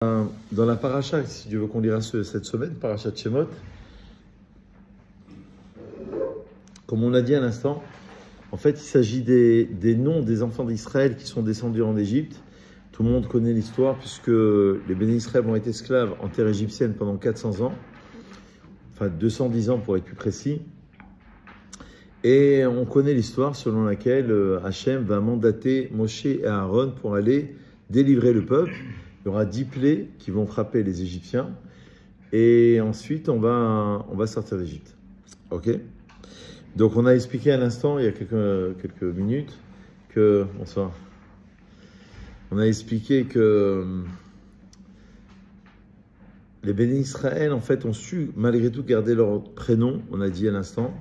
Dans la paracha, si Dieu veut qu'on lira cette semaine, paracha de Shemot, comme on a dit à l'instant, en fait, il s'agit des noms des enfants d'Israël qui sont descendus en Égypte. Tout le monde connaît l'histoire puisque les bénis Israël ont été esclaves en terre égyptienne pendant 400 ans, enfin 210 ans pour être plus précis. Et on connaît l'histoire selon laquelle Hachem va mandater Moshe et Aaron pour aller délivrer le peuple. Il y aura 10 plaies qui vont frapper les Égyptiens. Et ensuite, on va sortir d'Égypte. Ok? Donc, on a expliqué à l'instant, il y a quelques minutes, que... Bonsoir. On a expliqué que les bénis Israël, en fait, ont su, malgré tout, garder leur prénom, on a dit à l'instant.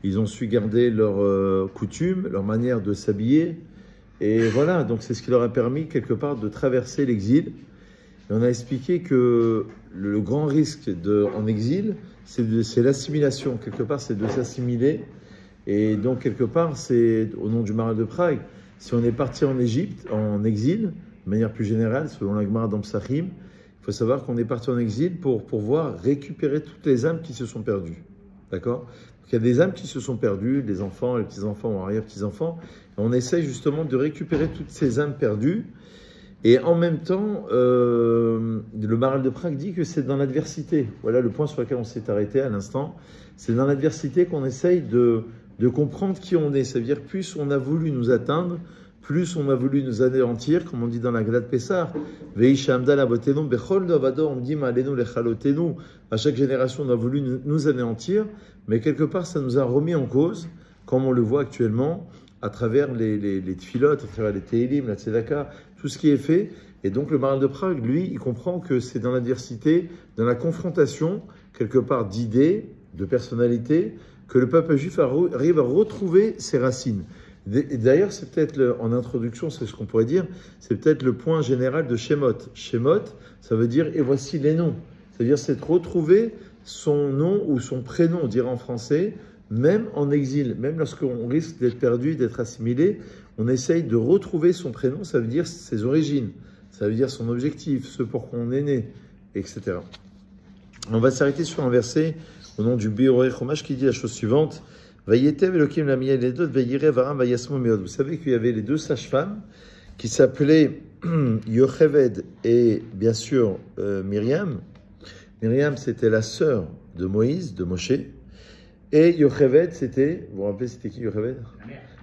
Ils ont su garder leurs coutumes, leur manière de s'habiller. Et voilà, donc c'est ce qui leur a permis, quelque part, de traverser l'exil. Et on a expliqué que le grand risque en exil, c'est l'assimilation. Quelque part, c'est de s'assimiler. Et donc, quelque part, c'est au nom du Maral de Prague. Si on est parti en Égypte, en exil, de manière plus générale, selon la Gemara d'Amsachim, il faut savoir qu'on est parti en exil pour pouvoir récupérer toutes les âmes qui se sont perdues. D'accord ? Il y a des âmes qui se sont perdues, les enfants, les petits-enfants ou arrière-petits-enfants. On essaye justement de récupérer toutes ces âmes perdues. Et en même temps, le Maral de Prague dit que c'est dans l'adversité. Voilà le point sur lequel on s'est arrêté à l'instant. C'est dans l'adversité qu'on essaye de comprendre qui on est. C'est-à-dire, plus on a voulu nous atteindre, plus on a voulu nous anéantir, comme on dit dans la Gala de Pessah. À chaque génération, on a voulu nous anéantir, mais quelque part, ça nous a remis en cause, comme on le voit actuellement, à travers les tfilotes, à travers les télim, la tzedaka, tout ce qui est fait. Et donc, le Maral de Prague, lui, il comprend que c'est dans l'adversité, dans la confrontation, quelque part, d'idées, de personnalités, que le peuple juif arrive à retrouver ses racines. D'ailleurs, c'est peut-être, en introduction, c'est ce qu'on pourrait dire, c'est peut-être le point général de Shemot. Shemot, ça veut dire « et voici les noms ». C'est-à-dire, c'est de retrouver son nom ou son prénom, on dirait en français, même en exil, même lorsqu'on risque d'être perdu, d'être assimilé, on essaye de retrouver son prénom, ça veut dire ses origines, ça veut dire son objectif, ce pour quoi on est né, etc. On va s'arrêter sur un verset au nom du Bioré Chumash qui dit la chose suivante. Vous savez qu'il y avait les deux sages-femmes qui s'appelaient Yocheved et bien sûr Myriam. Myriam, c'était la sœur de Moïse, de Moshe. Et Yocheved, c'était, vous vous rappelez, c'était qui Yocheved?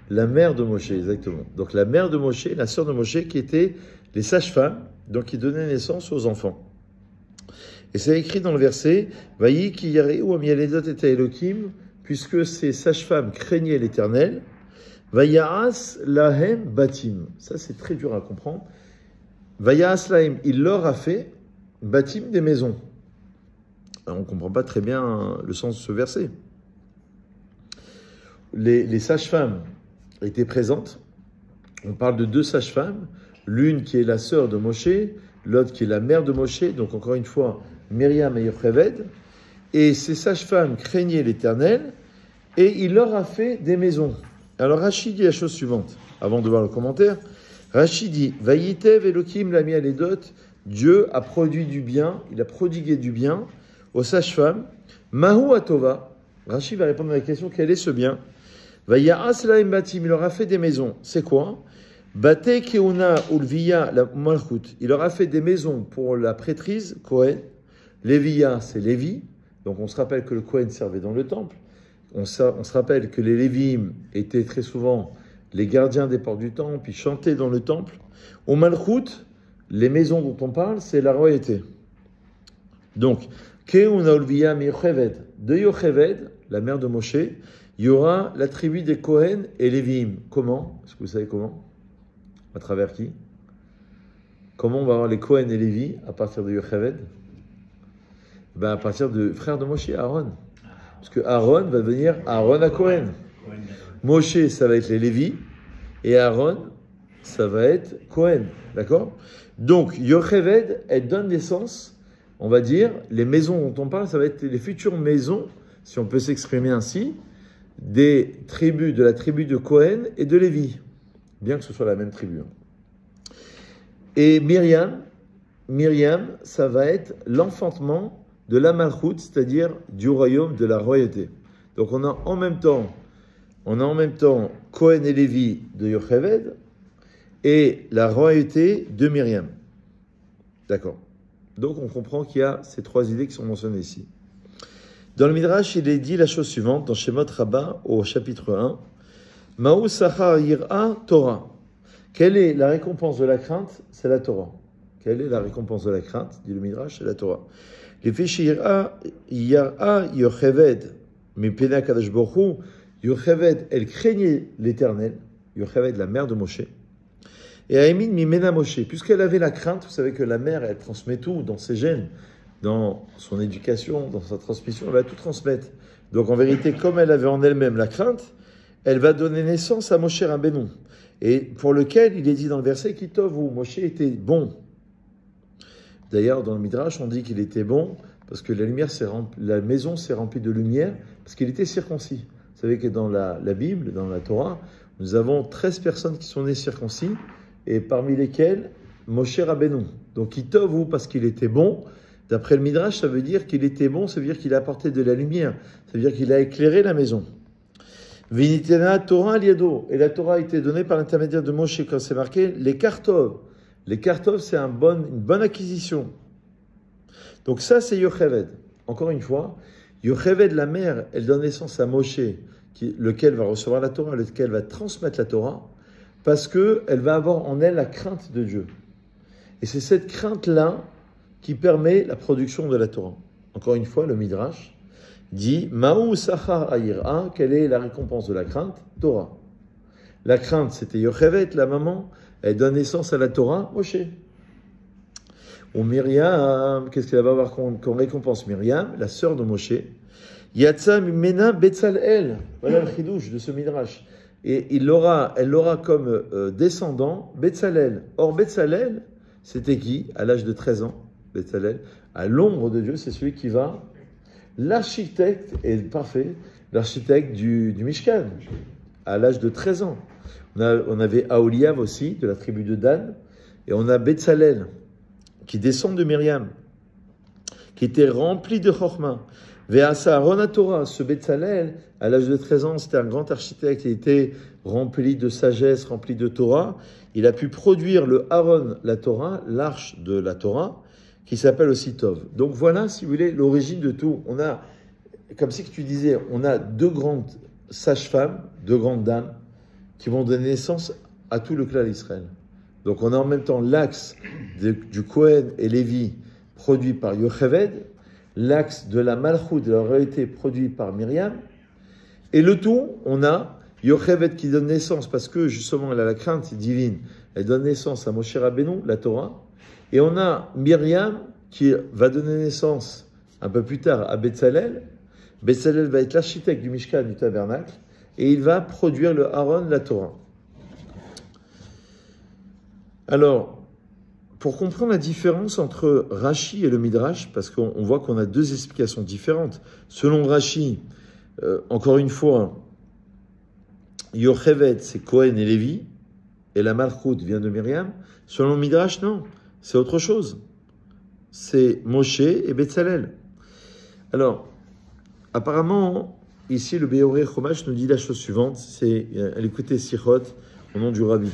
La mère de Moshe, exactement. Donc la mère de Moshe, la sœur de Moshe, qui étaient les sages-femmes, donc qui donnaient naissance aux enfants. Et c'est écrit dans le verset, Vayi ki yareu amialedot et Elohim, puisque ces sages-femmes craignaient l'Éternel, Vayas lahem batim. Ça, c'est très dur à comprendre. Vayas lahem, il leur a fait batim, des maisons. Alors, on ne comprend pas très bien le sens de ce verset. Les sages-femmes étaient présentes. On parle de deux sages-femmes, l'une qui est la sœur de Moshe, l'autre qui est la mère de Moshe, donc encore une fois, Myriam et Yocheved. Et ces sages-femmes craignaient l'Éternel, et il leur a fait des maisons. Alors Rachid dit la chose suivante, avant de voir le commentaire. Rachid dit, Vayitev Elohim lami aledot, Dieu a produit du bien, il a prodigué du bien aux sages-femmes. Mahu atova, Rachid va répondre à la question, quel est ce bien? Vaya'as lahem batim, il leur a fait des maisons. C'est quoi? Bate keuna ulviya la malchut, il leur a fait des maisons pour la prêtrise, Kohen. Léviya, c'est Lévi. Donc on se rappelle que le Kohen servait dans le temple. On se rappelle que les Lévim étaient très souvent les gardiens des portes du temple, ils chantaient dans le temple. Au Malchut, les maisons dont on parle, c'est la royauté. Donc, Keuna Ulviya mi Yocheved, de Yocheved, la mère de Moshe, il y aura la tribu des Kohen et Lévim. Comment? Est-ce que vous savez comment? À travers qui? Comment on va avoir les Kohen et Lévi à partir de Yocheved? Ben à partir de frère de Moshe, Aaron. Parce que Aaron va devenir Aaron à Kohen. Moshe, ça va être les Lévi, et Aaron, ça va être Kohen. D'accord? Donc, Yocheved, elle donne naissance, on va dire, les maisons dont on parle, ça va être les futures maisons, si on peut s'exprimer ainsi, des tribus, de la tribu de Kohen et de Lévi. Bien que ce soit la même tribu. Et Myriam, Myriam, ça va être l'enfantement de la Malchut, c'est-à-dire du royaume de la royauté. Donc on a en même temps Cohen et Lévi de Yocheved et la royauté de Myriam. D'accord. Donc on comprend qu'il y a ces trois idées qui sont mentionnées ici. Dans le Midrash, il est dit la chose suivante, dans Shemot Rabbah, au chapitre 1, Ma'u Sachar Yir'a Torah. Quelle est la récompense de la crainte? C'est la Torah. Quelle est la récompense de la crainte? Dit le Midrash, c'est la Torah. Les fichiers Yir'a Yocheved, Mipena Kadosh Baruch Hu, Yocheved, elle craignait l'Éternel, Yocheved, la mère de Moshe. Et Aïmin Mimena Moshe, puisqu'elle avait la crainte, vous savez que la mère, elle transmet tout dans ses gènes, dans son éducation, dans sa transmission, elle va tout transmettre. Donc en vérité, comme elle avait en elle-même la crainte, elle va donner naissance à Moshe Rabbeinu, et pour lequel il est dit dans le verset Kitov où Moshe était bon. D'ailleurs, dans le Midrash, on dit qu'il était bon parce que la maison s'est remplie de lumière parce qu'il était circoncis. Vous savez que dans la Bible, dans la Torah, nous avons 13 personnes qui sont nées circoncis et parmi lesquelles Moshe Rabbeinu. Donc Kitov où parce qu'il était bon. D'après le Midrash, ça veut dire qu'il était bon, ça veut dire qu'il a apporté de la lumière, ça veut dire qu'il a éclairé la maison. Vinitena Torah liado, et la Torah a été donnée par l'intermédiaire de Moshe, quand c'est marqué les kartov. Les kartov, c'est une bonne acquisition. Donc ça, c'est Yocheved. Encore une fois, Yocheved, la mère, elle donne naissance à Moshe, lequel va recevoir la Torah, lequel va transmettre la Torah, parce qu'elle va avoir en elle la crainte de Dieu. Et c'est cette crainte-là qui permet la production de la Torah. Encore une fois, le Midrash dit Ma'u Sachar Ayir'a, quelle est la récompense de la crainte? Torah. La crainte, c'était Yocheved, la maman, elle donne naissance à la Torah, Moshe. Ou Myriam, qu'est-ce qu'elle va avoir comme récompense? Myriam, la sœur de Moshe. Yatsa Mimena Betzalel, voilà le chidouche de ce Midrash. Et elle l'aura comme descendant Betzalel. Or, Betzalel, c'était qui? À l'âge de 13 ans, Betzalel, à l'ombre de Dieu, c'est celui qui va, l'architecte, est parfait, l'architecte du Mishkan, à l'âge de 13 ans. On avait Aholiav aussi, de la tribu de Dan, et on a Betzalel, qui descend de Myriam, qui était rempli de Chorma. Ve'asa Aaron Torah, ce Betzalel, à l'âge de 13 ans, c'était un grand architecte, il était rempli de sagesse, rempli de Torah. Il a pu produire le Aaron, la Torah, l'arche de la Torah, qui s'appelle aussi Tov. Donc voilà, si vous voulez, l'origine de tout. On a, comme si tu disais, on a deux grandes sages-femmes, deux grandes dames, qui vont donner naissance à tout le clan d'Israël. Donc on a en même temps l'axe du Cohen et Lévi, produit par Yocheved, l'axe de la Malchut, de la réalité, produit par Myriam, et le tout, on a Yocheved qui donne naissance, parce que justement elle a la crainte divine, elle donne naissance à Moshe Rabbeinu, la Torah, et on a Myriam qui va donner naissance un peu plus tard à Betzalel. Betzalel va être l'architecte du Mishkan, du tabernacle, et il va produire le Aaron, la Torah. Alors, pour comprendre la différence entre Rashi et le Midrash, parce qu'on voit qu'on a deux explications différentes. Selon Rashi, encore une fois, Yocheved, c'est Cohen et Lévi, et la Malchut vient de Myriam. Selon le Midrash, non, c'est autre chose. C'est Moshe et Betzalel. Alors, apparemment, ici, le Beoré Chumash nous dit la chose suivante, c'est, elle écoutait Sichot, au nom du Rabbi,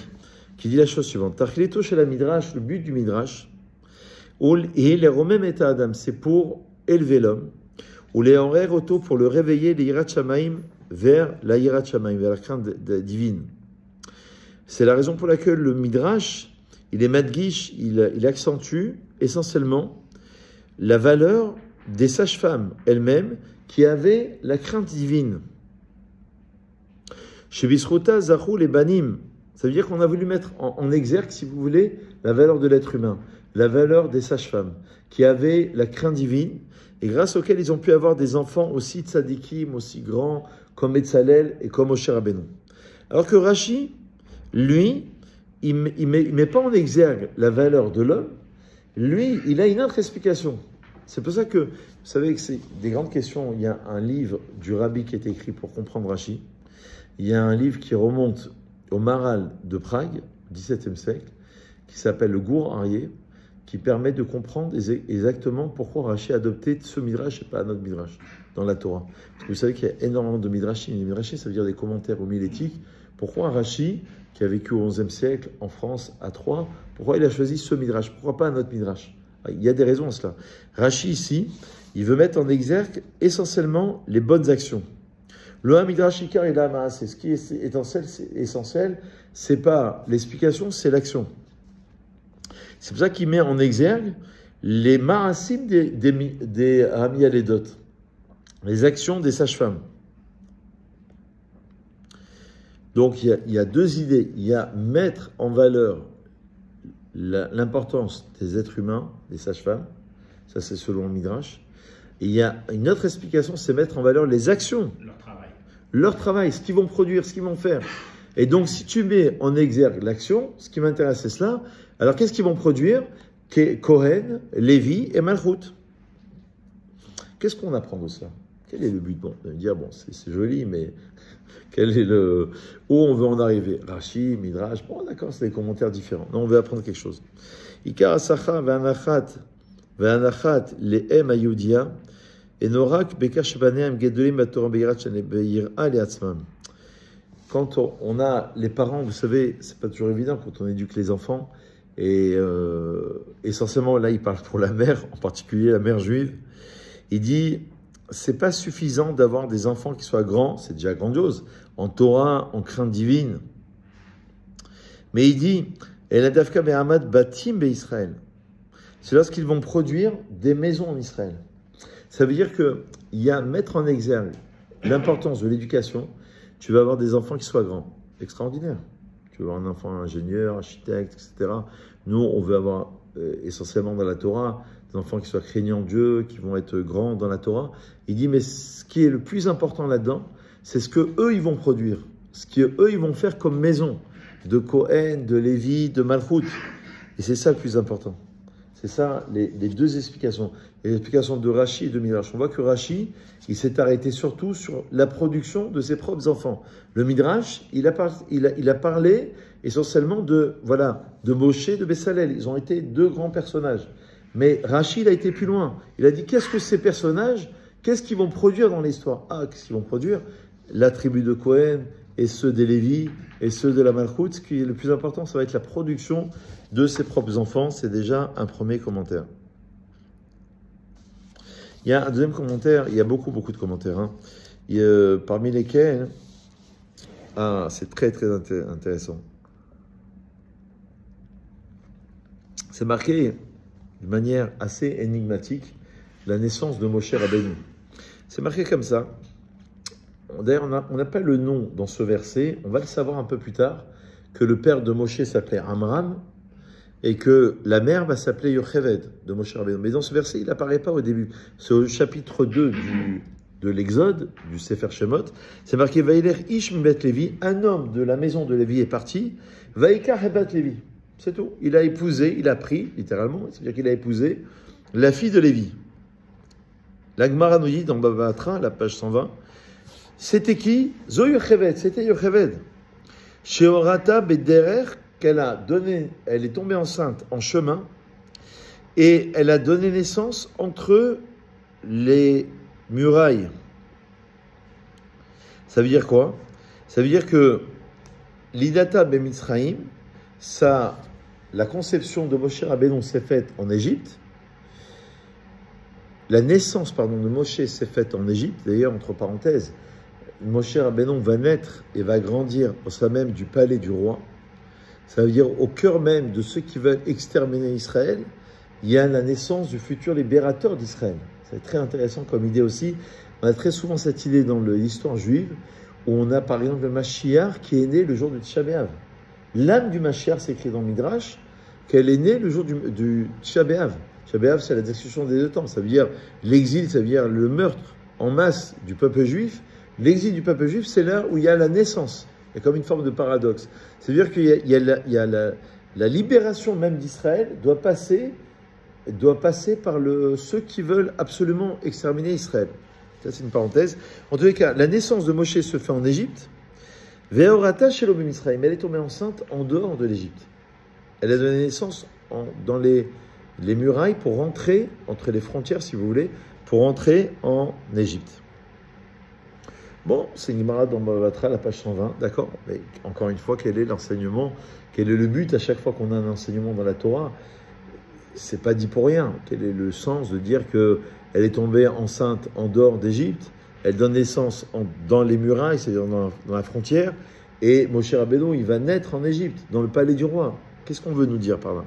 qui dit la chose suivante. Tachleto chez la Midrash, le but du Midrash, et les Romem et Adam, c'est pour élever l'homme, ou les Horer auto pour le réveiller, les Yirat Shamaim, vers la Yirat Shamaim, vers la crainte divine. C'est la raison pour laquelle le Midrash, il est madgish, il accentue essentiellement la valeur des sages-femmes elles-mêmes qui avaient la crainte divine. Chez Bisruta, Zahou, les Banim, ça veut dire qu'on a voulu mettre en exergue, si vous voulez, la valeur de l'être humain, la valeur des sages-femmes qui avaient la crainte divine et grâce auxquelles ils ont pu avoir des enfants aussi tzadikim, aussi grands comme Betzalel et comme Moshe Rabbeinu. Alors que Rashi, lui, il met pas en exergue la valeur de l'homme, lui, il a une autre explication. C'est pour ça que, vous savez que c'est des grandes questions. Il y a un livre du Rabbi qui est écrit pour comprendre Rashi. Il y a un livre qui remonte au Maharal de Prague, 17e siècle, qui s'appelle le Gour Aryeh, qui permet de comprendre exactement pourquoi Rashi a adopté ce midrash et pas un autre midrash dans la Torah. Parce que vous savez qu'il y a énormément de midrashim. Les midrashim, ça veut dire des commentaires homilétiques. Pourquoi Rashi, qui a vécu au XIe siècle en France à Troyes, pourquoi il a choisi ce midrash? Pourquoi pas un autre midrash? Il y a des raisons à cela. Rashi ici, il veut mettre en exergue essentiellement les bonnes actions. Le midrash ikar et la c'est ce qui est essentiel, c'est pas l'explication, c'est l'action. C'est pour ça qu'il met en exergue les ma'asim des Rami Aledot, les actions des sages-femmes. Donc il y a deux idées. Il y a mettre en valeur l'importance des êtres humains, des sages-femmes, ça c'est selon le Midrash. Et il y a une autre explication, c'est mettre en valeur les actions. Leur travail, ce qu'ils vont produire, ce qu'ils vont faire. Et donc si tu mets en exergue l'action, ce qui m'intéresse c'est cela, alors qu'est-ce qu'ils vont produire? Kohen, Lévi et Malchut. Qu'est-ce qu'on apprend de cela? Quel est le but? Bon, on va me dire, bon, c'est joli, mais quel est le... où on veut en arriver? Rashi, Midrash, bon d'accord, c'est des commentaires différents. Non, on veut apprendre quelque chose. Ikar asacha ve'anachat le'em ayudia enorak bekar shebaneim gedolim batoram beyirat shenebeyir'a le'atzmam. Quand on a les parents, vous savez, c'est pas toujours évident quand on éduque les enfants, et essentiellement là il parle pour la mère, en particulier la mère juive. Il dit, c'est pas suffisant d'avoir des enfants qui soient grands, c'est déjà grandiose, en Torah, en crainte divine. Mais il dit, El adavka be'amad batim be'Israël. C'est lorsqu'ils vont produire des maisons en Israël. Ça veut dire qu'il y a mettre en exergue l'importance de l'éducation. Tu vas avoir des enfants qui soient grands. Extraordinaire. Tu veux avoir un enfant ingénieur, architecte, etc. Nous, on veut avoir essentiellement dans la Torah des enfants qui soient craignants Dieu, qui vont être grands dans la Torah. Il dit, mais ce qui est le plus important là-dedans, c'est ce que eux ils vont produire, ce que eux ils vont faire comme maison, de Kohen, de Lévi, de Malchut. Et c'est ça le plus important. C'est ça les deux explications. Et l'explication de Rashi et de Midrash. On voit que Rashi, il s'est arrêté surtout sur la production de ses propres enfants. Le Midrash, il a parlé essentiellement de Moshe, de Bessalel. Ils ont été deux grands personnages. Mais Rashi, il a été plus loin. Il a dit, qu'est-ce que ces personnages, qu'est-ce qu'ils vont produire dans l'histoire? Ah, qu'est-ce qu'ils vont produire? La tribu de Cohen et ceux des Lévi et ceux de la Malchut. Ce qui est le plus important, ça va être la production de ses propres enfants. C'est déjà un premier commentaire. Il y a un deuxième commentaire, il y a beaucoup de commentaires. Hein. Parmi lesquels, c'est très intéressant. C'est marqué de manière assez énigmatique la naissance de Moshe Rabbeinu. C'est marqué comme ça. D'ailleurs, on n'a pas le nom dans ce verset, on va le savoir un peu plus tard, que le père de Moshe s'appelait Amram, et que la mère va s'appeler Yocheved de Moshe Rabbeinu. Mais dans ce verset, il n'apparaît pas au début. C'est au chapitre 2 de l'Exode, du Sefer Shemot. C'est marqué « Vaïler ish mbet Lévi » un homme de la maison de Lévi est parti. « Vaïkar hebat Lévi » c'est tout. Il a épousé, il a pris, littéralement, c'est-à-dire qu'il a épousé la fille de Lévi. La Gemara nous dit dans Baba Batra, la page 120, c'était qui? Zo Yocheved, c'était Yocheved. Sheorata bederer, qu'elle a donné, elle est tombée enceinte en chemin, et elle a donné naissance entre les murailles. Ça veut dire quoi? Ça veut dire que l'idata bemitzraïm, ça, la conception de Moshe Rabbeinu s'est faite en Égypte. La naissance, de Moshe s'est faite en Égypte. D'ailleurs, entre parenthèses, Moshe Rabbeinu va naître et va grandir au sein même du palais du roi. Ça veut dire au cœur même de ceux qui veulent exterminer Israël, il y a la naissance du futur libérateur d'Israël. C'est très intéressant comme idée aussi. On a très souvent cette idée dans l'histoire juive où on a par exemple le Mashiach qui est né le jour du Tisha B'Av. L'âme du Mashiach, c'est écrit dans le Midrash, qu'elle est née le jour du Tisha B'Av. Tisha B'Av, c'est la destruction des deux temps. Ça veut dire l'exil, ça veut dire le meurtre en masse du peuple juif. L'exil du peuple juif, c'est là où il y a la naissance. Il y a comme une forme de paradoxe. C'est-à-dire qu'il y a la libération même d'Israël doit passer par ceux qui veulent absolument exterminer Israël. Ça, c'est une parenthèse. En tous les cas, la naissance de Moshe se fait en Égypte. Ve'orata shelo b'Mitzrayim, elle est tombée enceinte en dehors de l'Égypte. Elle a donné naissance dans les les murailles pour rentrer, entre les frontières si vous voulez, pour rentrer en Égypte. Bon, c'est une Gemara dans Bava Batra, la page 120, d'accord. Mais encore une fois, quel est l'enseignement? Quel est le but à chaque fois qu'on a un enseignement dans la Torah? C'est pas dit pour rien. Quel est le sens de dire qu'elle est tombée enceinte en dehors d'Égypte? Elle donne naissance dans les murailles, c'est-à-dire dans la frontière, et Moshe Rabbeinu, il va naître en Égypte, dans le palais du roi. Qu'est-ce qu'on veut nous dire par là?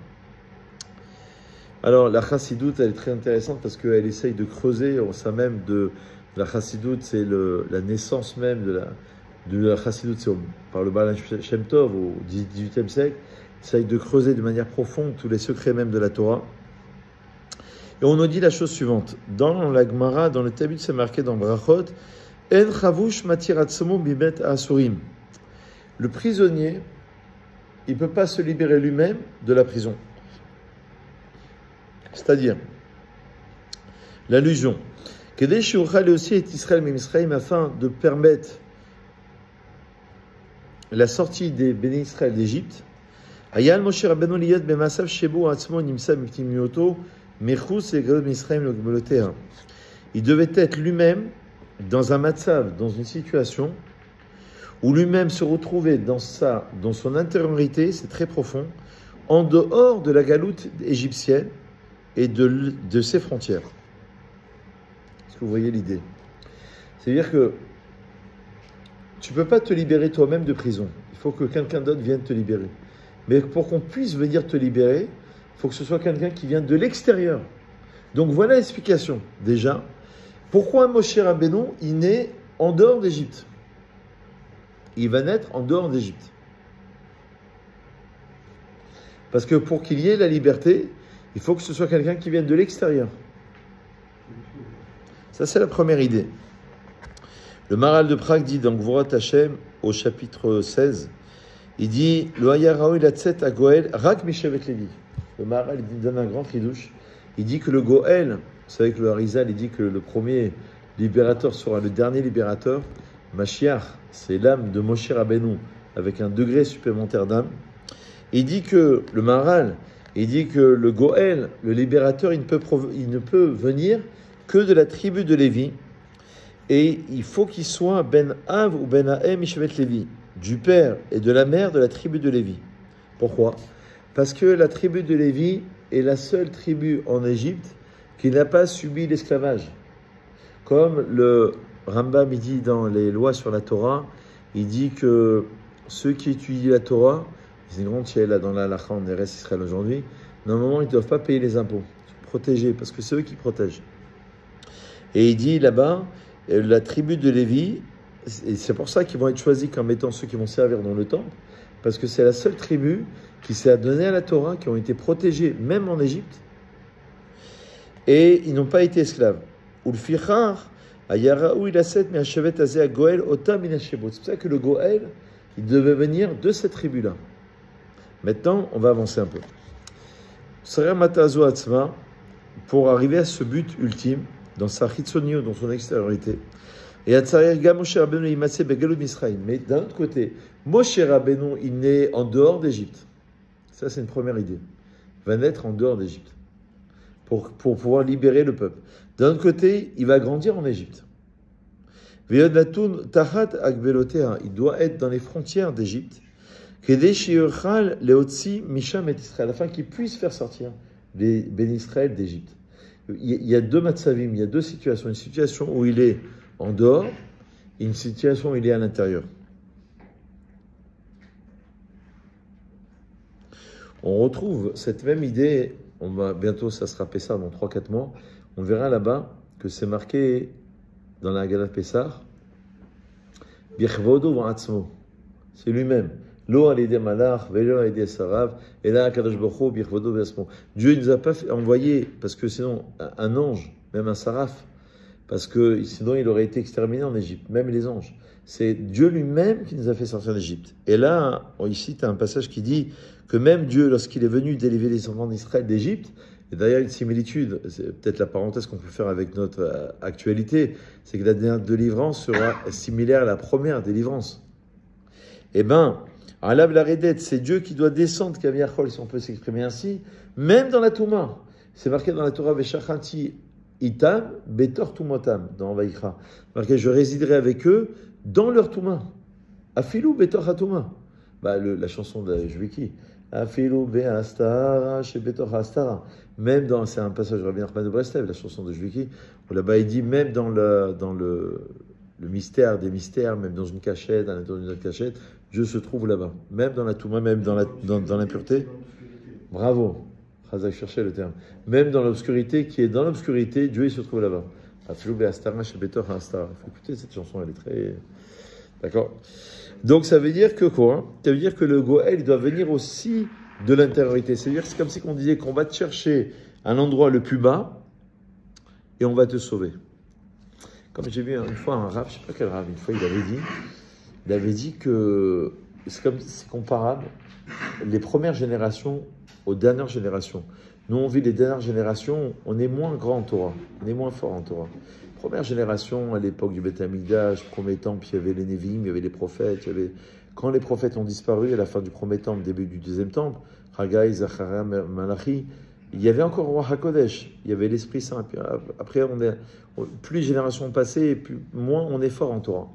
Alors, la chassidoute, elle est très intéressante parce qu'elle essaye de creuser au sein même de la chassidoute, c'est la naissance même de la chassidoute, c'est par le Baal Shem Tov au XVIIIe siècle, essaye de creuser de manière profonde tous les secrets même de la Torah. Et on nous dit la chose suivante. Dans la Gemara, dans le Talmud, c'est marqué dans Brachot, En chavush matir atzmo bibet asurim. Le prisonnier, il ne peut pas se libérer lui-même de la prison. C'est-à-dire, l'allusion. Kedei shiuchal aussi est Israël Misraïm afin de permettre la sortie des bénis Israël d'Égypte. Ayal Moshe Rabbeinu liyot b'masav shebo atzmo nimsa miptimioto. Il devait être lui-même dans un matzav, dans une situation où lui-même se retrouvait dans son intériorité, c'est très profond, en dehors de la galoute égyptienne et de ses frontières. Est-ce que vous voyez l'idée? C'est-à-dire que tu ne peux pas te libérer toi-même de prison. Il faut que quelqu'un d'autre vienne te libérer. Mais pour qu'on puisse venir te libérer, il faut que ce soit quelqu'un qui vient de l'extérieur. Donc voilà l'explication. Déjà, pourquoi Moshe Rabbeinu, il naît en dehors d'Égypte? Il va naître en dehors d'Égypte. Parce que pour qu'il y ait la liberté, il faut que ce soit quelqu'un qui vienne de l'extérieur. Ça, c'est la première idée. Le Maharal de Prague dit dans Gvurat Hashem, au chapitre 16, il dit « Lo haya raoui latzet à Goël, rak mishevet Lévi ». Le Maharal il donne un grand chidouche. Il dit que le Goël, vous savez que le Harizal, il dit que le premier libérateur sera le dernier libérateur. Mashiach, c'est l'âme de Moshe Rabbeinu avec un degré supplémentaire d'âme. Il dit que le Maharal, il dit que le Goël, le libérateur, il ne peut venir que de la tribu de Lévi. Et il faut qu'il soit Ben Av ou Ben Ahem Mishevet Lévi, du père et de la mère de la tribu de Lévi. Pourquoi? Parce que la tribu de Lévi est la seule tribu en Égypte qui n'a pas subi l'esclavage. Comme le Rambam il dit dans les lois sur la Torah, il dit que ceux qui étudient la Torah, c'est une grande là dans la halakha en Eretz Israël aujourd'hui, normalement ils ne doivent pas payer les impôts, ils sont protégés parce que c'est eux qui protègent. Et il dit là-bas, la tribu de Lévi, et c'est pour ça qu'ils vont être choisis comme étant ceux qui vont servir dans le temple, parce que c'est la seule tribu qui s'est adonnée à la Torah, qui ont été protégés même en Égypte, et ils n'ont pas été esclaves. C'est pour ça que le Goël, il devait venir de cette tribu-là. Maintenant, on va avancer un peu. Pour arriver à ce but ultime, dans sa chitzonio, dans son extériorité, et mais d'un autre côté, Moshe Rabbeinu, il naît en dehors d'Égypte. Ça, c'est une première idée. Il va naître en dehors d'Égypte pour pouvoir libérer le peuple. D'un autre côté, il va grandir en Égypte. Il doit être dans les frontières d'Égypte, afin qu'il puisse faire sortir les bénis Israël d'Égypte. Il y a deux matzavim, il y a deux situations. Une situation où il est en dehors et une situation où il est à l'intérieur. On retrouve cette même idée, bientôt ça sera Pessah dans 3-4 mois, on verra là-bas que c'est marqué dans la Haggadah Pessah, Birchvodo v'atzmo, c'est lui-même. Lo alidé malach, velo alidé sarav, et là Kadosh Baruch Hu birchvodo v'atzmo. Dieu ne nous a pas envoyé, parce que sinon un ange, même un saraf, parce que sinon il aurait été exterminé en Égypte, même les anges. C'est Dieu lui-même qui nous a fait sortir d'Égypte. Et là, ici, tu as un passage qui dit que même Dieu, lorsqu'il est venu d'élever les enfants d'Israël d'Égypte, et d'ailleurs une similitude, c'est peut-être la parenthèse qu'on peut faire avec notre actualité, c'est que la dernière délivrance sera similaire à la première délivrance. Eh bien, Alav la Redet, c'est Dieu qui doit descendre, Kaviachol, si on peut s'exprimer ainsi, même dans la Touma. C'est marqué dans la Torah, Veshachanti itam betor tumotam, dans Vaïkra. Marqué, je résiderai avec eux dans leur touma. Afilou betor hatuma. La chanson de Jviki. Afilou be'astara chez betor hastara. Même dans, c'est un passage de Rabbi Nachman de Breslev, la chanson de Jviki, où là-bas il dit, même dans le mystère des mystères, même dans une cachette, à l'intérieur d'une autre cachette, Dieu se trouve là-bas. Même dans la touma, même dans l'impureté. Bravo. Razak cherchait le terme. Même dans l'obscurité, qui est dans l'obscurité, Dieu il se trouve là-bas. Afilou be'astara chez betor hastara. Il faut écouter cette chanson, elle est très... D'accord? Donc ça veut dire que quoi? Ça veut dire que le Goël doit venir aussi de l'intériorité. C'est-à-dire que c'est comme si on disait qu'on va te chercher à l'endroit le plus bas et on va te sauver. Comme j'ai vu une fois un rave, je ne sais pas quel rave, une fois il avait dit que c'est comparable les premières générations aux dernières générations. Nous on vit les dernières générations, on est moins grand en Torah, on est moins fort en Torah. Première génération, à l'époque du Beth Amikdash, premier temple, il y avait les Névim, il y avait les prophètes, quand les prophètes ont disparu à la fin du premier temple, début du deuxième temple, Haggai, Zacharia, Malachi, il y avait encore roi HaKodesh, il y avait l'Esprit Saint. Après, plus les générations passées, moins on est fort en Torah.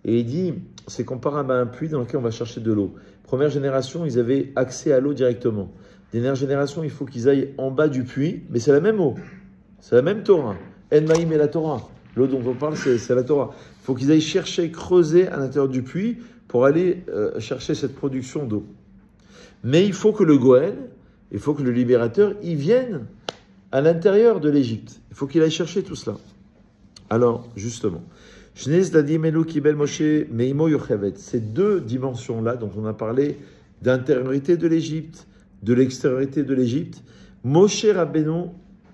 Et il dit, c'est comparable à un puits dans lequel on va chercher de l'eau. Première génération, ils avaient accès à l'eau directement. Dernière génération, il faut qu'ils aillent en bas du puits, mais c'est la même eau, c'est la même Torah. En Maïm et la Torah. L'eau dont on parle, c'est la Torah. Il faut qu'ils aillent chercher, creuser à l'intérieur du puits pour aller chercher cette production d'eau. Mais il faut que le Goël, il faut que le libérateur, il vienne à l'intérieur de l'Égypte. Il faut qu'il aille chercher tout cela. Alors, justement, ces deux dimensions-là dont on a parlé, d'intériorité de l'Égypte, de l'extériorité de l'Égypte, Moshe Rabbeinu,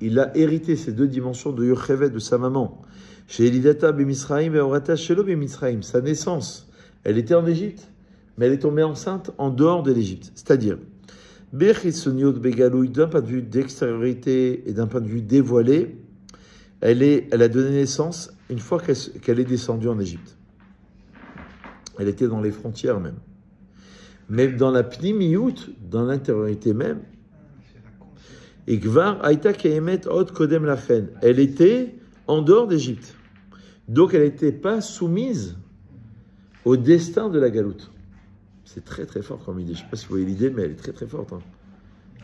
il a hérité ces deux dimensions de Yocheved, de sa maman. Chez Elidata Bemisraïm et Orata Shelo Bemisraïm, sa naissance, elle était en Égypte, mais elle est tombée enceinte en dehors de l'Égypte. C'est-à-dire, Bechitsoniot Begalouï, d'un point de vue d'extériorité et d'un point de vue dévoilé, elle a donné naissance une fois qu'elle est descendue en Égypte. Elle était dans les frontières même. Mais dans la Pnimiyut, dans l'intériorité même, et Gvar Aïta Kehemet Od Kodem Lachen. Elle était en dehors d'Égypte. Donc elle n'était pas soumise au destin de la galoute. C'est très très fort comme idée. Je ne sais pas si vous voyez l'idée, mais elle est très très forte. Hein.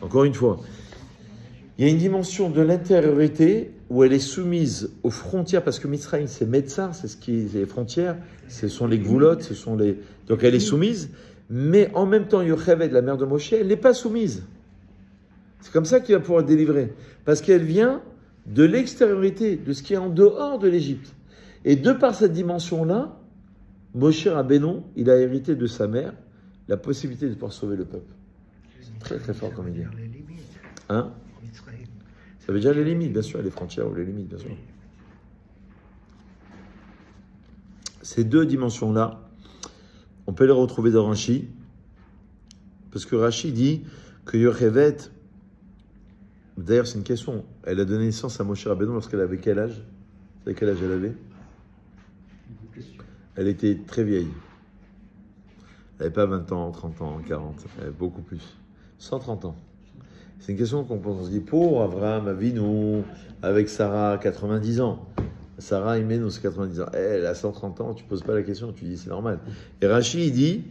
Encore une fois, il y a une dimension de l'intériorité où elle est soumise aux frontières, parce que Mitzrayim c'est Metzar, c'est ce qui est les frontières, ce sont les Gvulot, ce sont les... Donc elle est soumise, mais en même temps Yocheved, la mère de Moshe, elle n'est pas soumise. C'est comme ça qu'il va pouvoir délivrer. Parce qu'elle vient de l'extériorité, de ce qui est en dehors de l'Égypte. Et de par cette dimension-là, Moshe Rabbeinu, il a hérité de sa mère la possibilité de pouvoir sauver le peuple. C'est très très fort comme idée. Hein? Ça veut dire les limites, bien sûr, les frontières ou les limites, bien sûr. Ces deux dimensions-là, on peut les retrouver dans Rashi, parce que Rashi dit que Yocheved, d'ailleurs, c'est une question. Elle a donné naissance à Moshe Rabbeinu lorsqu'elle avait quel âge? Vous savez quel âge elle avait? Elle était très vieille. Elle n'avait pas 20 ans, 30 ans, 40. Elle avait beaucoup plus. 130 ans. C'est une question qu'on pose. On se dit, pour Abraham, Avinu, avec Sarah, 90 ans. Sarah, Imenou, c'est 90 ans. Elle a 130 ans, tu ne poses pas la question, tu dis, c'est normal. Et Rashi, il dit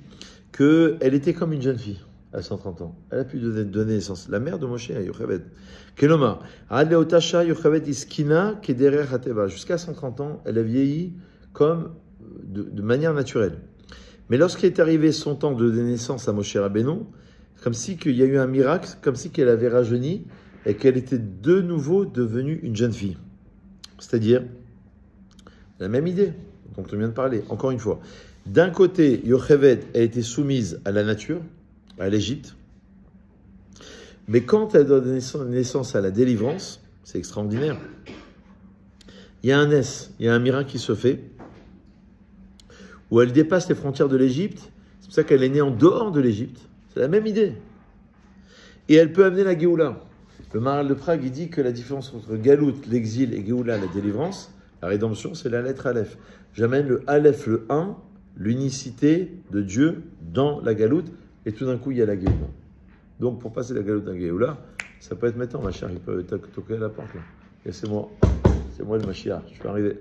qu'elle était comme une jeune fille. À 130 ans. Elle a pu donner naissance. La mère de Moshe, Yocheved. Keloma. Adleotasha Yocheved iskina kederer hateva. Jusqu'à 130 ans, elle a vieilli comme de manière naturelle. Mais lorsqu'il est arrivé son temps de naissance à Moshe Rabbeinu, comme si qu'il y a eu un miracle, comme si qu'elle avait rajeuni et qu'elle était de nouveau devenue une jeune fille. C'est-à-dire, la même idée dont on vient de parler, encore une fois. D'un côté, Yocheved a été soumise à la nature, à l'Égypte. Mais quand elle donne naissance à la délivrance, c'est extraordinaire. Il y a un S, il y a un miracle qui se fait, où elle dépasse les frontières de l'Égypte. C'est pour ça qu'elle est née en dehors de l'Égypte. C'est la même idée. Et elle peut amener la Géoula. Le Maharal de Prague, il dit que la différence entre Galout, l'exil, et Géoula, la délivrance, la rédemption, c'est la lettre Aleph. J'amène le Aleph, le 1, l'unicité de Dieu dans la Galout. Et tout d'un coup, il y a la Géoula. Donc, pour passer la Galoute à la Géoula, Ça peut être maintenant, ma chère, il peut toquer à la porte là. Et c'est moi le Mashiach, je peux arriver.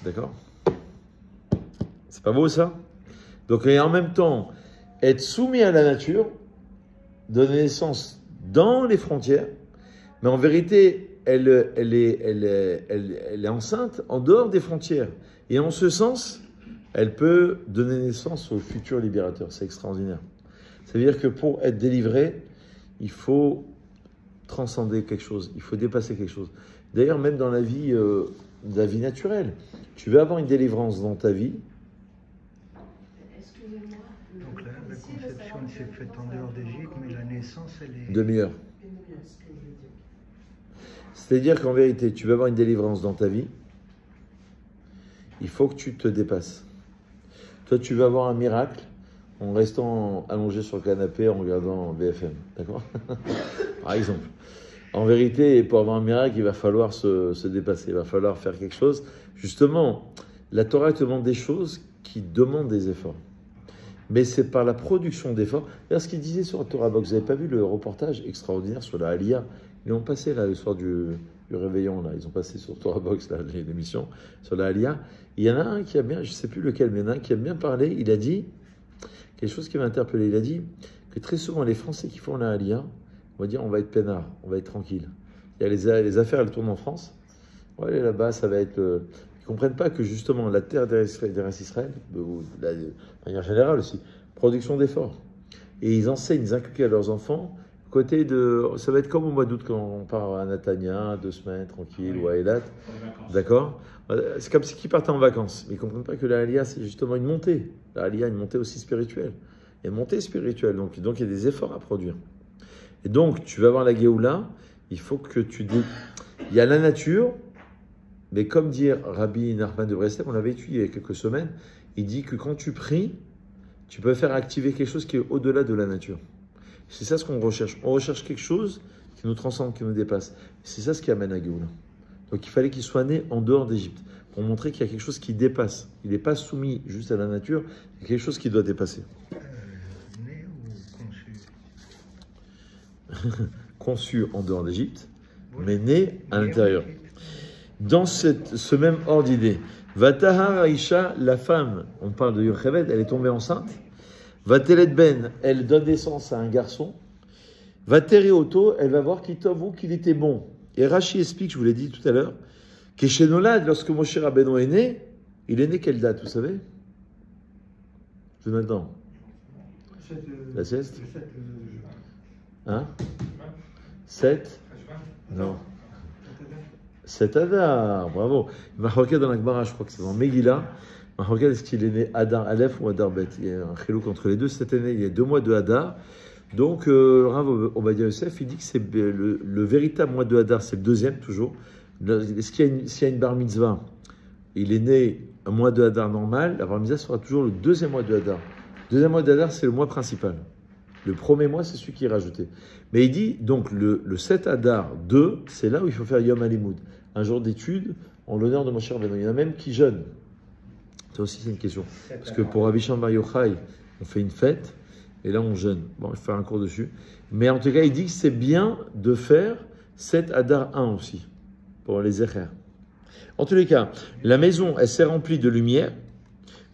D'accord? C'est pas beau ça? Donc, et en même temps, être soumis à la nature, donner naissance dans les frontières, mais en vérité, elle est enceinte en dehors des frontières. Et en ce sens, elle peut donner naissance au futur libérateur. C'est extraordinaire. Ça veut dire que pour être délivré, il faut transcender quelque chose, il faut dépasser quelque chose. D'ailleurs, même dans la vie naturelle, tu veux avoir une délivrance dans ta vie. Donc la conception elle s'est faite en dehors d'Égypte, mais la naissance, elle est... Demi-heure. C'est-à-dire qu'en vérité, tu veux avoir une délivrance dans ta vie, il faut que tu te dépasses. Toi, tu veux avoir un miracle en restant allongé sur le canapé en regardant BFM, d'accord? Par exemple. En vérité, pour avoir un miracle, il va falloir se dépasser, il va falloir faire quelque chose. Justement, la Torah te demande des choses qui demandent des efforts. Mais c'est par la production d'efforts. D'ailleurs, ce qu'il disait sur la Torah Box, vous n'avez pas vu le reportage extraordinaire sur la Aliyah? Ils l'ont passé là, le soir du réveillon, là. Ils ont passé sur Torah Box l'émission sur la Aliyah. Il y en a un qui a bien, je ne sais plus lequel, mais il y en a un qui a bien parlé. Il a dit quelque chose qui m'a interpellé. Il a dit que très souvent, les Français qui font la Aliyah, on va dire on va être peinard, on va être tranquille. Il y a les affaires, elles tournent en France. Ouais, là-bas, ça va être... Ils ne comprennent pas que justement, la terre d'Israël, de manière générale aussi, production d'efforts. Et ils enseignent, ils inculquent à leurs enfants, côté de... Ça va être comme au mois d'août quand on part à Natania, 2 semaines, tranquille, oui, ou à Eilat. D'accord? C'est comme si ils partaient en vacances. Mais ils ne comprennent pas que la Aliyah, c'est justement une montée. La Aliyah, une montée aussi spirituelle. Il y a une montée spirituelle, donc il y a des efforts à produire. Et donc, tu vas voir la Géoula, il faut que il y a la nature, mais comme dit Rabbi Nachman de Breslev, on l'avait étudié il y a quelques semaines, il dit que quand tu pries, tu peux faire activer quelque chose qui est au-delà de la nature. C'est ça ce qu'on recherche. On recherche quelque chose qui nous transcende, qui nous dépasse. C'est ça ce qui amène à Géoula. Donc il fallait qu'il soit né en dehors d'Égypte, pour montrer qu'il y a quelque chose qui dépasse. Il n'est pas soumis juste à la nature, il y a quelque chose qui doit dépasser. Né ou conçu? Conçu en dehors d'Égypte, mais né à l'intérieur. Dans ce même ordre d'idée, Vatahar Aïcha, la femme, on parle de Yocheved, elle est tombée enceinte. Vatelet Ben, elle donne naissance à un garçon. Vateri Oto, elle va voir qu'il était bon. Et Rashi explique, je vous l'ai dit tout à l'heure, qu'Eshenolad, lorsque Moshe Rabbeinu est né, il est né quelle date, vous savez? Je vous donne le temps. La sieste? Hein? 7? Non. 7 Adar, bravo. Mahoket dans la Gemara, je crois que c'est dans Megillah. Mahoket, est-ce qu'il est né Adar Aleph ou Adar Bet? Il y a un chilouk entre les deux. Cette année, il y a 2 mois de Adar. Donc, Rav Obadia Yosef, il dit que c'est le véritable mois de Adar, c'est le deuxième toujours. S'il y a une bar mitzvah, il est né un mois de Hadar normal, la bar mitzvah sera toujours le deuxième mois de Hadar. Le deuxième mois de Hadar, c'est le mois principal. Le premier mois, c'est celui qui est rajouté. Mais il dit, donc, le 7 Hadar 2, c'est là où il faut faire Yom HaLimoud, un jour d'étude en l'honneur de Moshe Rabbeinu. Il y en a même qui jeûnent. Ça aussi, c'est une question. Parce que pour Rabbi Shimon Bar Yochai, on fait une fête, et là, on jeûne. Bon, il faut faire un cours dessus. Mais en tout cas, il dit que c'est bien de faire 7 Hadar 1 aussi, pour les Zecher. En tous les cas, la maison, elle s'est remplie de lumière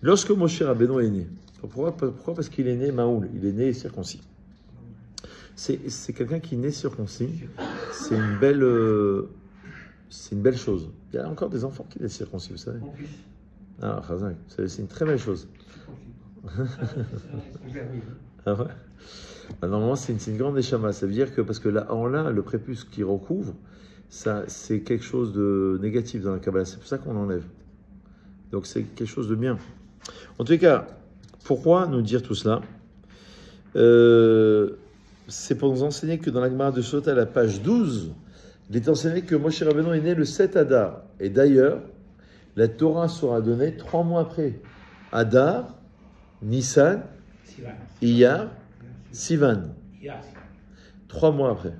lorsque Moshe Rabbeinu est né. Pourquoi? Parce qu'il est né Maoul, il est né circoncis. C'est quelqu'un qui est né circoncis. C'est une belle chose. Il y a encore des enfants qui naissent circoncis, vous savez. Ah, Chazak, c'est une très belle chose. Ah ouais? Bah, normalement, c'est une grande échama. Ça veut dire que, parce que là, le prépuce qui recouvre, ça, c'est quelque chose de négatif dans la Kabbalah. C'est pour ça qu'on l'enlève. Donc, c'est quelque chose de bien. En tout cas, pourquoi nous dire tout cela? C'est pour nous enseigner que dans la Gemara de Sota, à la page 12, il est enseigné que Moshe Rabbeinu est né le 7 Hadar. Et d'ailleurs, la Torah sera donnée 3 mois après. Hadar, Nissan, Iyar, Sivan. 3 mois après.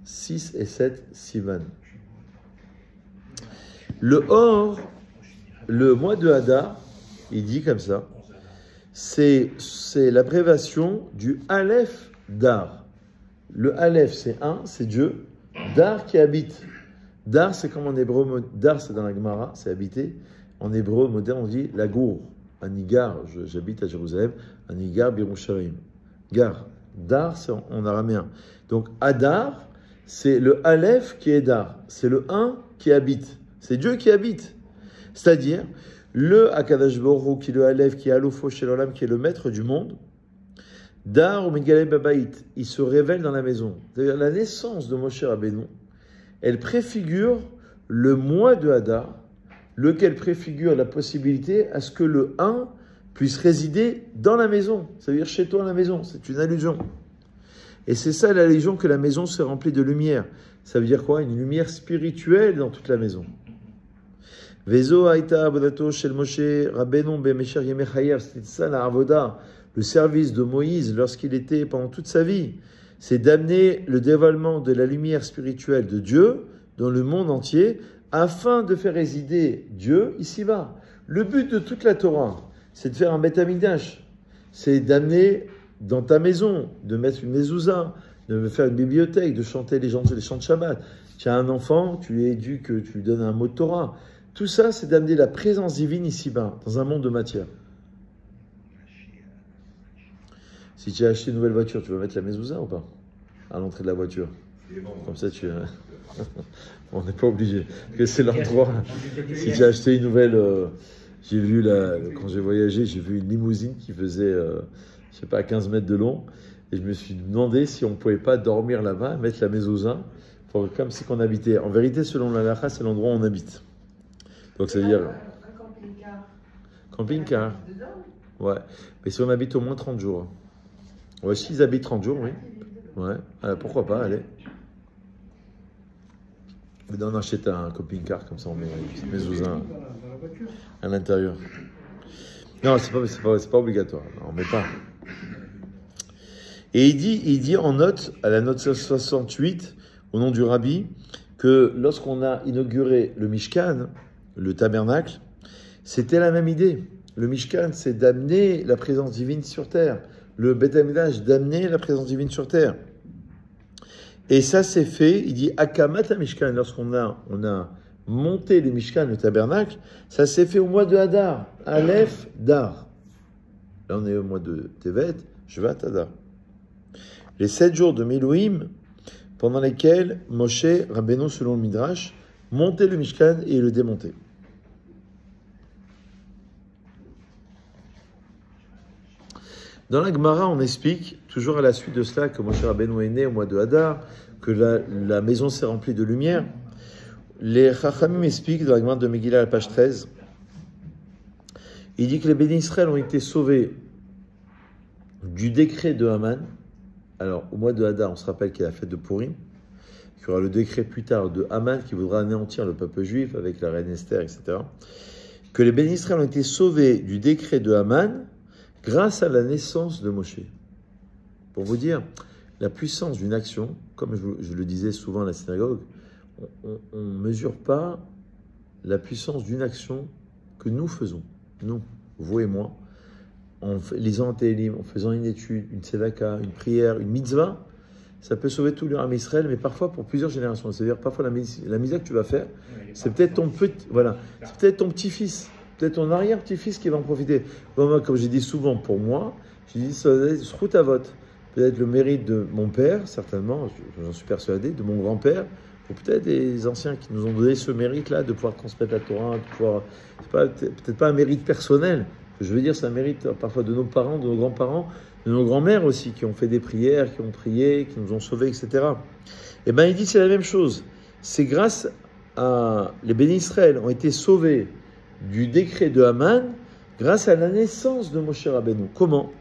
6 et 7, Sivan. Le mois de Hadar, il dit comme ça, c'est l'abréviation du Aleph Dar. Le Aleph, c'est un, c'est Dieu. Dar qui habite. Dar, c'est comme en hébreu, Dar, c'est dans la Gemara, c'est habité. En hébreu moderne, on dit la gour. Anigar, j'habite à Jérusalem. Anigar, Birushalayim. Gar. Dar, c'est en araméen. Donc, Adar, c'est le Aleph qui est Dar. C'est le un qui habite. C'est Dieu qui habite. C'est-à-dire, le Akadash Baruch Hu, qui est le Aleph, qui est Alofo Shelolam, qui est le maître du monde. Dar ou Megale Babait, il se révèle dans la maison. C'est-à-dire, la naissance de Moshe Rabbeinu, elle préfigure le mois de Hadar, lequel préfigure la possibilité à ce que le 1 puisse résider dans la maison, c'est-à-dire chez toi à la maison. C'est une allusion. Et c'est ça l'allusion que la maison se remplit de lumière. Ça veut dire quoi? Une lumière spirituelle dans toute la maison. Vezo Haïta Abodato Shel Moshe Rabbeinu Bemesher Yemei Chayav, c'était ça la Avoda, le service de Moïse lorsqu'il était pendant toute sa vie. C'est d'amener le dévoilement de la lumière spirituelle de Dieu dans le monde entier afin de faire résider Dieu ici-bas. Le but de toute la Torah, c'est de faire un Beth Amikdash. C'est d'amener dans ta maison, de mettre une mezouza, de faire une bibliothèque, de chanter les chants de Shabbat. Tu as un enfant, tu lui éduques, tu lui donnes un mot de Torah. Tout ça, c'est d'amener la présence divine ici-bas, dans un monde de matière. Si tu as acheté une nouvelle voiture, tu vas mettre la mezouza ou pas? À l'entrée de la voiture. Comme ça, tu... On n'est pas obligé. Parce que c'est l'endroit... Si tu as acheté une nouvelle... j'ai vu, quand j'ai voyagé, j'ai vu une limousine qui faisait, je sais pas, 15 mètres de long. Et je me suis demandé si on ne pouvait pas dormir là-bas, mettre la mezouza, comme si on habitait. En vérité, selon la halakha, c'est l'endroit où on habite. Donc, c'est-à-dire... Un camping-car. Camping-car. Ouais. Mais si on habite au moins 30 jours. Ouais, s'ils habitent 30 jours, oui. Ouais. Alors, pourquoi pas, allez. Mais on achète un camping-car, comme ça on met mezouza à l'intérieur. Non, c'est pas obligatoire. Non, on met pas. Et il dit en note, à la note 68, au nom du Rabbi, que lorsqu'on a inauguré le Mishkan, le tabernacle, c'était la même idée. Le Mishkan, c'est d'amener la présence divine sur terre. Le Beth Amikdash, d'amener la présence divine sur terre. Et ça s'est fait, il dit Akamat Mishkan, lorsqu'on a monté le Mishkan, le tabernacle, ça s'est fait au mois de Hadar, Aleph, Dar. Là on est au mois de Tevet, Shvat, Hadar. Les 7 jours de Milouim, pendant lesquels Moshe, Rabbeinu selon le Midrash, montait le Mishkan et le démontait. Dans la Gemara, on explique, toujours à la suite de cela, que Moshe Rabbeinu est né au mois de Hadar, que la maison s'est remplie de lumière. Les Chachamim expliquent dans la Gemara de Megillah à la page 13, il dit que les bénis Israël ont été sauvés du décret de Haman. Alors, au mois de Hadar, on se rappelle qu'il y a la fête de Purim, qu'il y aura le décret plus tard de Haman qui voudra anéantir le peuple juif avec la reine Esther, etc. Que les bénis Israël ont été sauvés du décret de Haman grâce à la naissance de Moshe. Pour vous dire, la puissance d'une action, comme je le disais souvent à la synagogue, on ne mesure pas la puissance d'une action que nous faisons, nous, vous et moi, en lisant un télim, en faisant une étude, une tzedaka, une prière, une mitzvah, ça peut sauver tout l'Uram Israël, mais parfois pour plusieurs générations. C'est-à-dire parfois la mitzvah que tu vas faire, c'est peut-être ton petit-fils, peut-être ton arrière-petit-fils qui va en profiter. Moi, comme j'ai dit souvent pour moi, j'ai dit route à vote. Peut-être le mérite de mon père, certainement, j'en suis persuadé, de mon grand-père, ou peut-être des anciens qui nous ont donné ce mérite-là de pouvoir transmettre la Torah, de pouvoir, peut-être pas un mérite personnel, je veux dire, c'est un mérite parfois de nos parents, de nos grands-parents, de nos grands-mères aussi, qui ont fait des prières, qui ont prié, qui nous ont sauvés, etc. Et bien, il dit c'est la même chose. C'est grâce à les bénis Israël ont été sauvés du décret de Haman grâce à la naissance de Moshe Rabbeinu. Comment?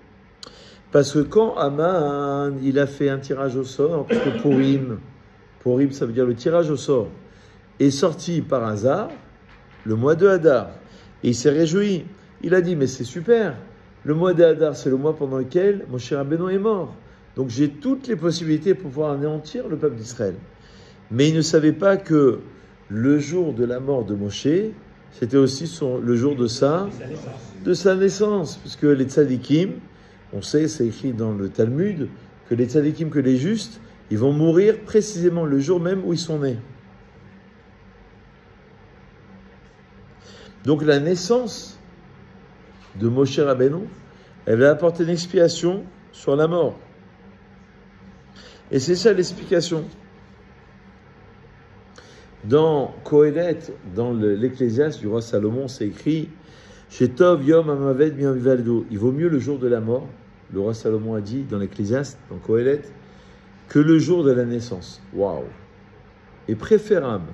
Parce que quand Haman, il a fait un tirage au sort, parce que Purim, ça veut dire le tirage au sort, est sorti par hasard le mois de Hadar. Et il s'est réjoui. Il a dit, mais c'est super. Le mois de Hadar, c'est le mois pendant lequel Moshe Rabbeinu est mort. Donc j'ai toutes les possibilités pour pouvoir anéantir le peuple d'Israël. Mais il ne savait pas que le jour de la mort de Moshe, c'était aussi le jour de sa naissance. Puisque les tzadikim, on sait, c'est écrit dans le Talmud, que les tzadikim, que les justes, Ils vont mourir précisément le jour même où ils sont nés. Donc la naissance de Moshe Rabbeinu, elle va apporter une expiation sur la mort. Et c'est ça l'explication. Dans Kohelet, dans l'Ecclésiaste du roi Salomon, c'est écrit chez Tov Yom Amaved Miam Vivaldo. Il vaut mieux le jour de la mort, le roi Salomon a dit dans l'Ecclésiaste, dans Kohelet, que le jour de la naissance. Waouh! Et préférable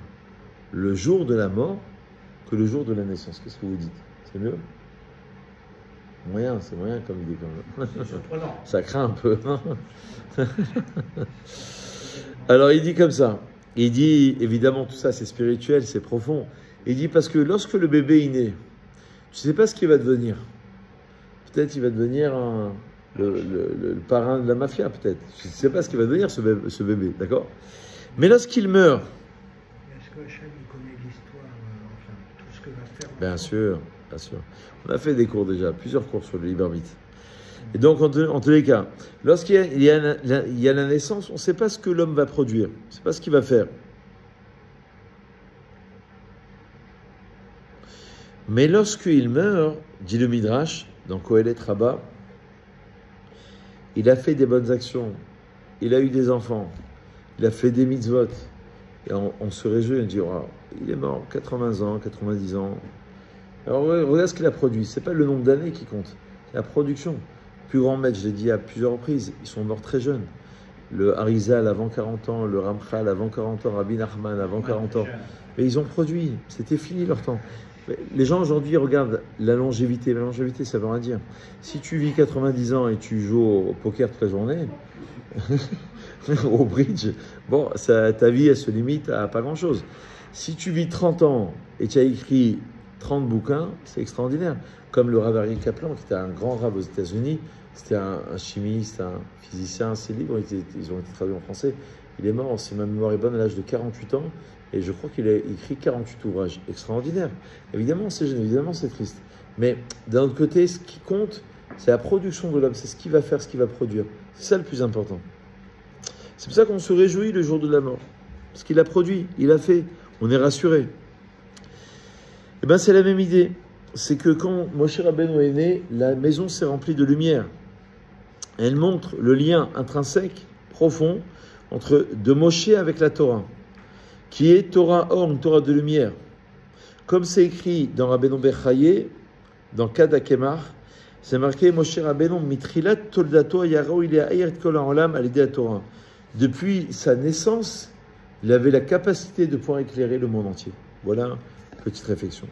le jour de la mort que le jour de la naissance. Qu'est-ce que vous dites? C'est mieux? Moyen, c'est moyen comme idée quand même. Ça craint un peu. Alors il dit comme ça. Il dit, évidemment tout ça c'est spirituel, c'est profond. Il dit parce que lorsque le bébé est né, tu ne sais pas ce qu'il va devenir. Peut-être il va devenir le parrain de la mafia, peut-être. Je ne sais pas ce qu'il va devenir ce bébé, d'accord? Mais lorsqu'il meurt... Est-ce que Hachem connaît l'histoire, enfin tout ce que va faire? Bien sûr, bien sûr. On a fait des cours déjà, plusieurs cours sur le libre arbitre. Et donc, en tous les cas, lorsqu'il y a la naissance, on ne sait pas ce que l'homme va produire. On ne sait pas ce qu'il va faire. Mais lorsqu'il meurt, dit le Midrash, dans Kohelet Rabbah, il a fait des bonnes actions. Il a eu des enfants. Il a fait des mitzvot. Et on se réjouit, on dit, wow, il est mort, 80 ans, 90 ans. Alors, regarde ce qu'il a produit. Ce n'est pas le nombre d'années qui compte, c'est la production. Le plus grand maître, je l'ai dit à plusieurs reprises, ils sont morts très jeunes. Le Harizal avant 40 ans, le Ramchal avant 40 ans, Rabbi Nachman avant 40 ans. Mais ils ont produit, c'était fini leur temps. Les gens aujourd'hui regardent la longévité. La longévité, ça veut rien dire. Si tu vis 90 ans et tu joues au poker toute la journée, au bridge, bon, ta vie, elle se limite à pas grand-chose. Si tu vis 30 ans et tu as écrit 30 bouquins, c'est extraordinaire. Comme le Rav Aryeh Kaplan, qui était un grand rav aux États-Unis, c'était un chimiste, un physicien, ses livres, ils ont été traduits en français. Il est mort, si ma mémoire est bonne, à l'âge de 48 ans, et je crois qu'il a écrit 48 ouvrages. Extraordinaire. Évidemment, c'est jeune, évidemment, c'est triste. Mais d'un autre côté, ce qui compte, c'est la production de l'homme, c'est ce qu'il va faire, ce qu'il va produire. C'est ça le plus important. C'est pour ça qu'on se réjouit le jour de la mort. Parce qu'il a produit, il a fait, on est rassuré. Eh bien, c'est la même idée. C'est que quand Moshe Rabbeinu est né, la maison s'est remplie de lumière. Elle montre le lien intrinsèque, profond, entre de Moshe avec la Torah, qui est Torah Or, une Torah de lumière. Comme c'est écrit dans Rabbeinu Bechaye, dans Kad HaKemar, c'est marqué Moshe Rabbeinu mitrilat toldato yaro il et kol ha'olam al yedei Torah. Depuis sa naissance, il avait la capacité de pouvoir éclairer le monde entier. Voilà, petite réflexion.